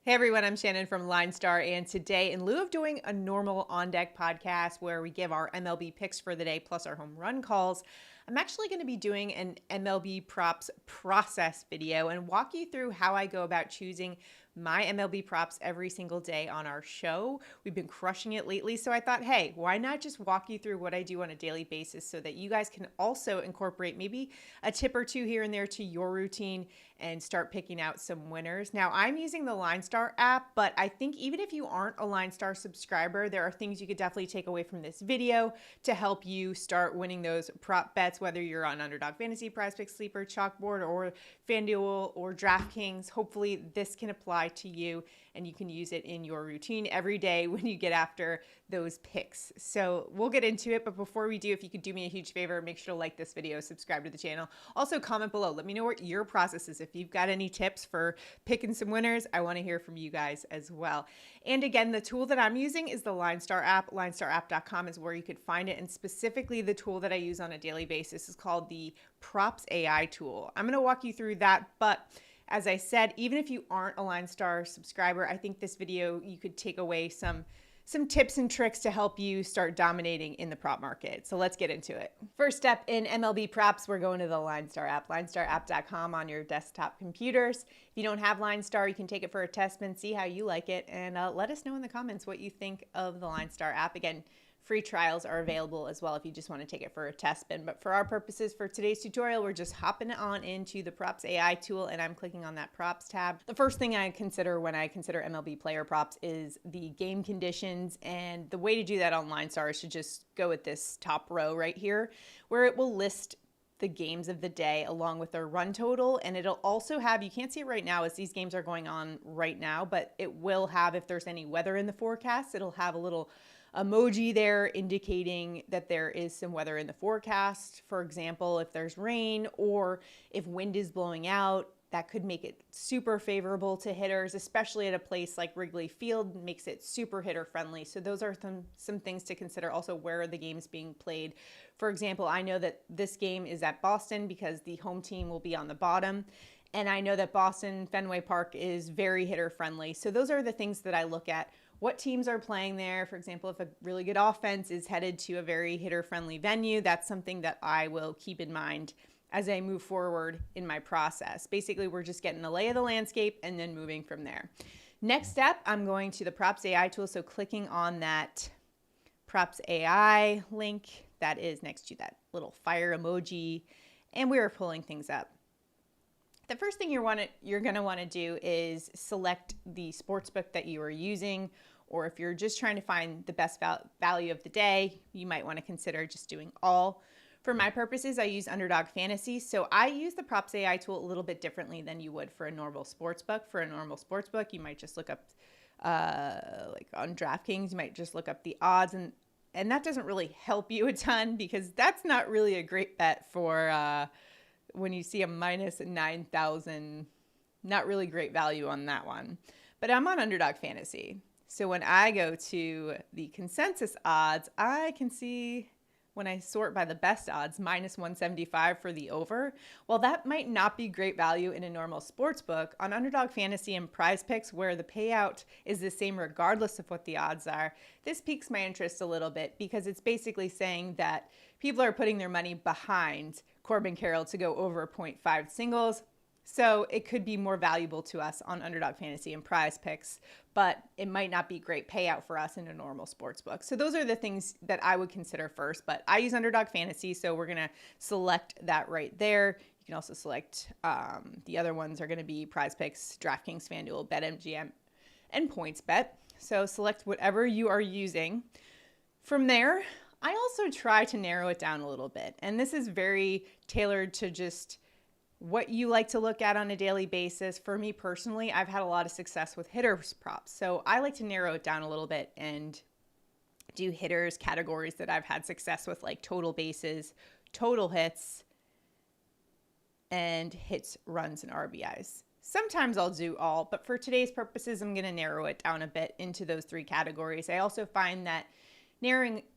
Hey everyone, I'm Shannon from LineStar, and today, in lieu of doing a normal On Deck podcast where we give our MLB picks for the day plus our home run calls, I'm actually going to be doing an MLB props process video and walk you through how I go about choosing my MLB props every single day on our show. We've been crushing it lately, so I thought, hey, why not just walk you through what I do on a daily basis so that you guys can also incorporate maybe a tip or two here and there to your routine and start picking out some winners. Now, I'm using the LineStar app, but I think even if you aren't a LineStar subscriber, there are things you could definitely take away from this video to help you start winning those prop bets, whether you're on Underdog Fantasy, PrizePicks, Sleeper, Chalkboard, or FanDuel, or DraftKings. Hopefully this can apply to you and you can use it in your routine every day when you get after those picks. So we'll get into it, but before we do, if you could do me a huge favor, make sure to like this video, subscribe to the channel. Also comment below, let me know what your process is. If you've got any tips for picking some winners, I want to hear from you guys as well. And again, the tool that I'm using is the LineStar app. LineStarApp.com is where you could find it, and specifically the tool that I use on a daily basis is called the Props AI tool. I'm going to walk you through that, but as I said, even if you aren't a LineStar subscriber, I think this video, you could take away some tips and tricks to help you start dominating in the prop market. So let's get into it. First step in MLB props, we're going to the LineStar app, linestarapp.com on your desktop computers. If you don't have LineStar, you can take it for a test spin, see how you like it, and let us know in the comments what you think of the LineStar app. Again, free trials are available as well if you just want to take it for a test spin. But for our purposes for today's tutorial, we're just hopping on into the Props AI tool, and I'm clicking on that Props tab. The first thing I consider when I consider MLB player props is the game conditions, and the way to do that on LineStar is to just go with this top row right here, where it will list the games of the day along with their run total, and it'll also have, you can't see it right now as these games are going on right now, but it will have, if there's any weather in the forecast, it'll have a little emoji there indicating that there is some weather in the forecast. For example, if there's rain or if wind is blowing out, that could make it super favorable to hitters, especially at a place like Wrigley Field, makes it super hitter friendly. So those are some things to consider. Also, where are the games being played? For example, I know that this game is at Boston because the home team will be on the bottom. And I know that Boston Fenway Park is very hitter friendly. So those are the things that I look at. What teams are playing there? For example, if a really good offense is headed to a very hitter-friendly venue, that's something that I will keep in mind as I move forward in my process. Basically, we're just getting a lay of the landscape and then moving from there. Next step, I'm going to the Props AI tool, so clicking on that Props AI link that is next to that little fire emoji, and we are pulling things up. The first thing you're going to want to do is select the sportsbook that you are using, or if you're just trying to find the best value of the day, you might want to consider just doing all. For my purposes, I use Underdog Fantasy, so I use the Props AI tool a little bit differently than you would for a normal sportsbook. For a normal sportsbook, you might just look up, like on DraftKings, you might just look up the odds, and that doesn't really help you a ton because that's not really a great bet for when you see a minus 9,000, not really great value on that one. But I'm on Underdog Fantasy. So when I go to the consensus odds, I can see when I sort by the best odds, minus 175 for the over. While that might not be great value in a normal sports book, on Underdog Fantasy and PrizePicks, where the payout is the same regardless of what the odds are, this piques my interest a little bit because it's basically saying that people are putting their money behind Corbin Carroll to go over 0.5 singles. So it could be more valuable to us on Underdog Fantasy and PrizePicks, but it might not be great payout for us in a normal sports book. So those are the things that I would consider first, but I use Underdog Fantasy, so we're going to select that right there. You can also select the other ones are going to be PrizePicks, DraftKings, FanDuel, BetMGM, and PointsBet. So select whatever you are using. From there, I also try to narrow it down a little bit, and this is very tailored to just what you like to look at on a daily basis. For me personally, I've had a lot of success with hitters props, so I like to narrow it down a little bit and do hitters categories that I've had success with, like total bases, total hits, and hits, runs, and RBIs. Sometimes I'll do all, but for today's purposes, I'm going to narrow it down a bit into those three categories. I also find that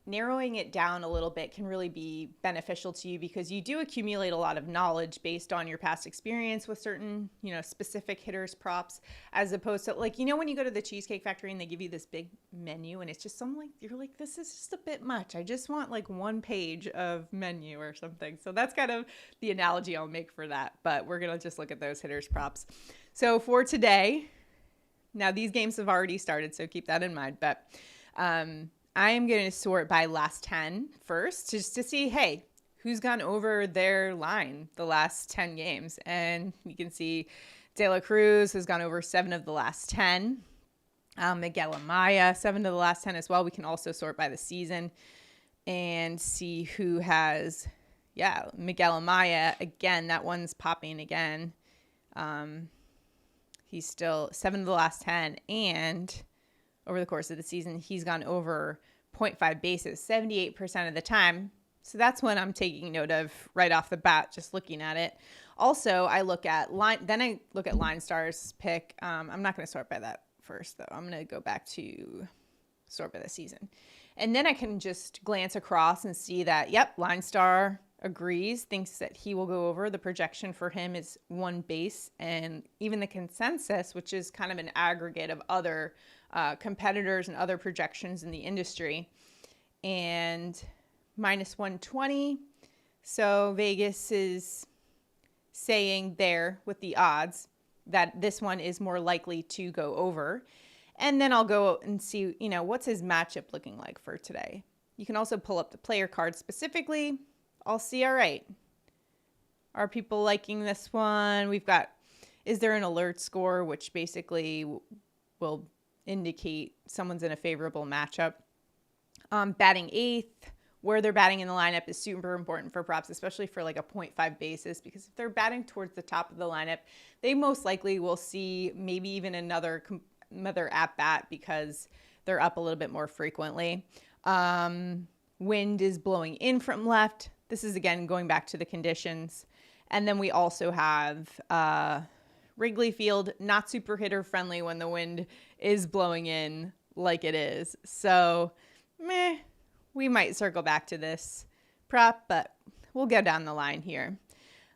narrowing it down a little bit can really be beneficial to you because you do accumulate a lot of knowledge based on your past experience with certain, specific hitters props, as opposed to like, when you go to the Cheesecake Factory and they give you this big menu and it's just something like, you're like, this is just a bit much. I just want like one page of menu or something. So that's kind of the analogy I'll make for that. But we're going to just look at those hitters props. So for today, now these games have already started, so keep that in mind. But I am going to sort by last 10 first, just to see, hey, who's gone over their line the last 10 games. And you can see De La Cruz has gone over 7 of the last 10. Miguel Amaya, 7 of the last 10 as well. We can also sort by the season and see who has, Miguel Amaya. Again, that one's popping again. He's still 7 of the last 10, and over the course of the season, he's gone over 0.5 bases 78% of the time. So that's one I'm taking note of right off the bat, just looking at it. Also, I look at LineStar's pick. I'm not going to sort by that first, though. I'm going to go back to sort by the season. And then I can just glance across and see that, LineStar agrees, thinks that he will go over. The projection for him is 1 base, and even the consensus, which is kind of an aggregate of other competitors and other projections in the industry, and minus 120. So Vegas is saying there with the odds that this one is more likely to go over. And then I'll go and see, what's his matchup looking like for today. You can also pull up the player card specifically. I'll see, all right, are people liking this one? We've got, is there an alert score, which basically will indicate someone's in a favorable matchup. Batting 8th, where they're batting in the lineup is super important for props, especially for like a 0.5 basis, because if they're batting towards the top of the lineup, they most likely will see maybe even another at bat because they're up a little bit more frequently. Wind is blowing in from left. This is, again, going back to the conditions. And then we also have Wrigley Field, not super hitter friendly when the wind is blowing in like it is. So, we might circle back to this prop, but we'll go down the line here.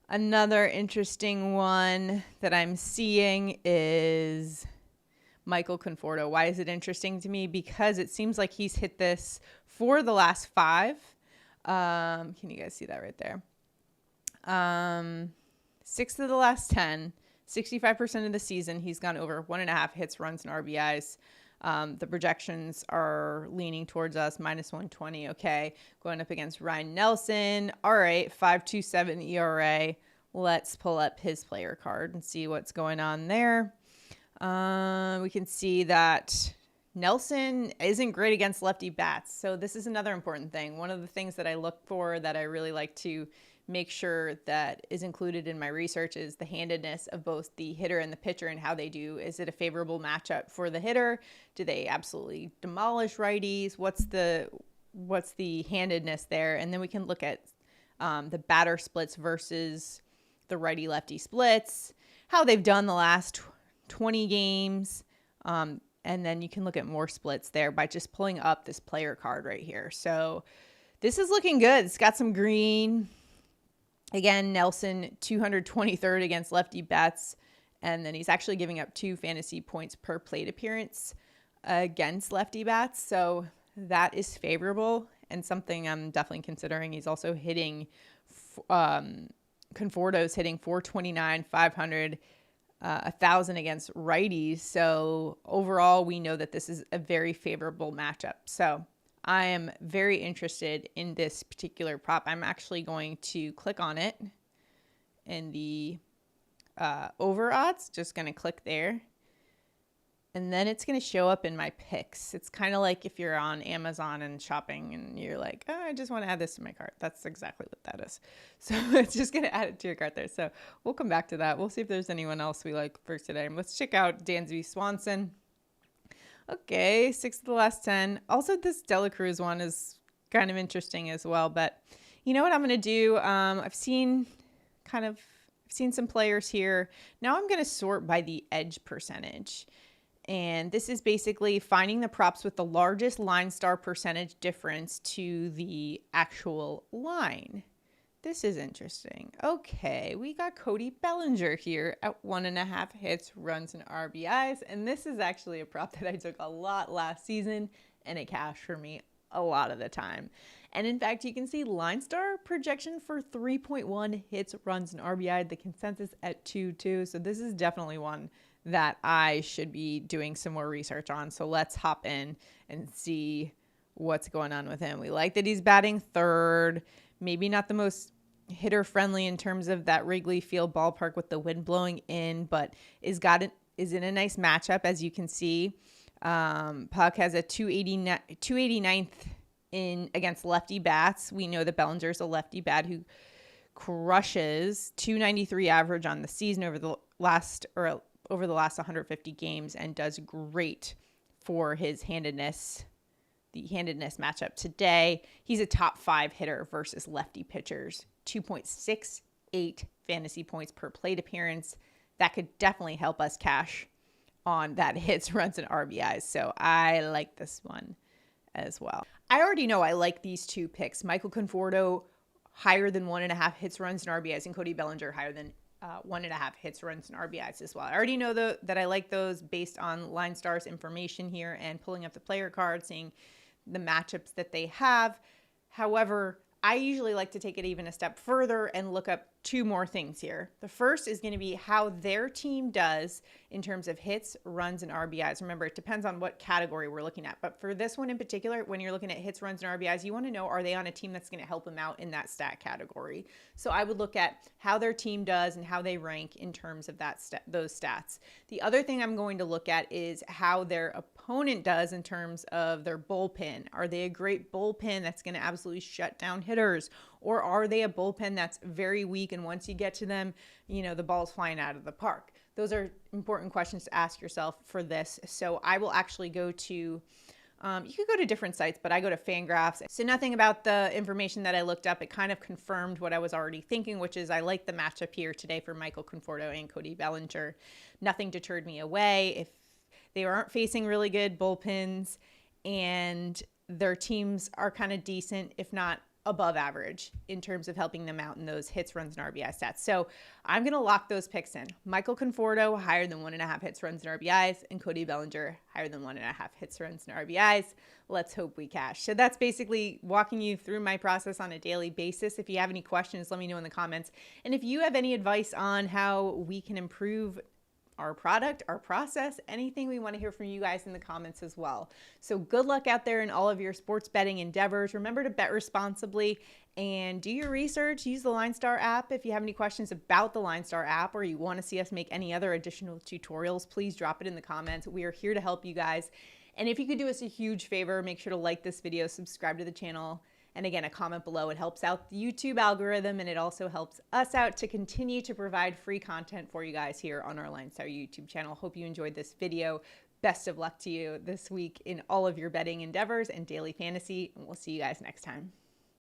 Another interesting one that I'm seeing is Michael Conforto. Why is it interesting to me? Because it seems like he's hit this for the last 5. Can you guys see that right there? 6 of the last 10, 65% of the season, he's gone over 1.5 hits, runs, and RBIs. The projections are leaning towards us, minus 120. Okay, going up against Ryan Nelson. All right, 5.27 ERA. Let's pull up his player card and see what's going on there. We can see that Nelson isn't great against lefty bats. So this is another important thing. One of the things that I look for that I really like to make sure that is included in my research is the handedness of both the hitter and the pitcher and how they do. Is it a favorable matchup for the hitter? Do they absolutely demolish righties? What's the handedness there? And then we can look at the batter splits versus the righty-lefty splits, how they've done the last 20 games. And then you can look at more splits there by just pulling up this player card right here. So this is looking good. It's got some green. Again, Nelson 223rd against lefty bats. And then he's actually giving up 2 fantasy points per plate appearance against lefty bats. So that is favorable and something I'm definitely considering. He's also hitting, Conforto's hitting 429, 500, 1,000 against righties. So overall, we know that this is a very favorable matchup. So I am very interested in this particular prop. I'm actually going to click on it in the over odds. Just going to click there. And then it's going to show up in my picks. It's kind of like if you're on Amazon and shopping and you're like, oh, I just want to add this to my cart. That's exactly what that is. So it's just going to add it to your cart there. So we'll come back to that. We'll see if there's anyone else we like for today. Let's check out Dansby Swanson. Okay, 6 of the last 10. Also, this De La Cruz one is kind of interesting as well. But you know what I'm going to do? I've seen some players here. Now I'm going to sort by the edge percentage. And this is basically finding the props with the largest LineStar percentage difference to the actual line. This is interesting. Okay, we got Cody Bellinger here at 1.5 hits, runs, and RBIs. And this is actually a prop that I took a lot last season, and it cashed for me a lot of the time. And in fact, you can see LineStar projection for 3.1 hits, runs, and RBI, the consensus at 2.2. So this is definitely one that I should be doing some more research on. So let's hop in and see what's going on with him. We like that he's batting third. Maybe not the most hitter friendly in terms of that Wrigley Field ballpark with the wind blowing in, but is in a nice matchup, as you can see. Puck has a 289th in against lefty bats. We know that Bellinger's a lefty bat who crushes 293 average on the season over the last 150 games, and does great for his handedness. The handedness matchup today. He's a top 5 hitter versus lefty pitchers. 2.68 fantasy points per plate appearance. That could definitely help us cash on that hits, runs, and RBIs. So I like this one as well. I already know I like these two picks. Michael Conforto higher than 1.5 hits, runs, and RBIs, and Cody Bellinger higher than 1.5 hits, runs, and RBIs as well. I already know that I like those based on LineStar's information here and pulling up the player card, seeing the matchups that they have. However, I usually like to take it even a step further and look up 2 more things here. The first is going to be how their team does in terms of hits, runs, and RBIs. Remember, it depends on what category we're looking at. But for this one in particular, when you're looking at hits, runs, and RBIs, you want to know, are they on a team that's going to help them out in that stat category? So I would look at how their team does and how they rank in terms of those stats. The other thing I'm going to look at is how their opponent does in terms of their bullpen. Are they a great bullpen that's going to absolutely shut down hitters? Or are they a bullpen that's very weak, and once you get to them, the ball's flying out of the park? Those are important questions to ask yourself for this. So I will actually go to, you could go to different sites, but I go to Fangraphs. So nothing about the information that I looked up. It kind of confirmed what I was already thinking, which is I like the matchup here today for Michael Conforto and Cody Bellinger. Nothing deterred me away. If they aren't facing really good bullpens and their teams are kind of decent, if not above average in terms of helping them out in those hits, runs, and RBI stats. So I'm going to lock those picks in. Michael Conforto higher than 1.5 hits, runs, and RBIs, and Cody Bellinger higher than 1.5 hits, runs, and RBIs. Let's hope we cash. So that's basically walking you through my process on a daily basis. If you have any questions, let me know in the comments. And if you have any advice on how we can improve our product, our process, anything, we want to hear from you guys in the comments as well. So good luck out there in all of your sports betting endeavors. Remember to bet responsibly and do your research. Use the LineStar app. If you have any questions about the LineStar app or you want to see us make any other additional tutorials, please drop it in the comments. We are here to help you guys. And if you could do us a huge favor, make sure to like this video, subscribe to the channel, and again, a comment below. It helps out the YouTube algorithm, and it also helps us out to continue to provide free content for you guys here on our LineStar YouTube channel. Hope you enjoyed this video. Best of luck to you this week in all of your betting endeavors and daily fantasy, and we'll see you guys next time.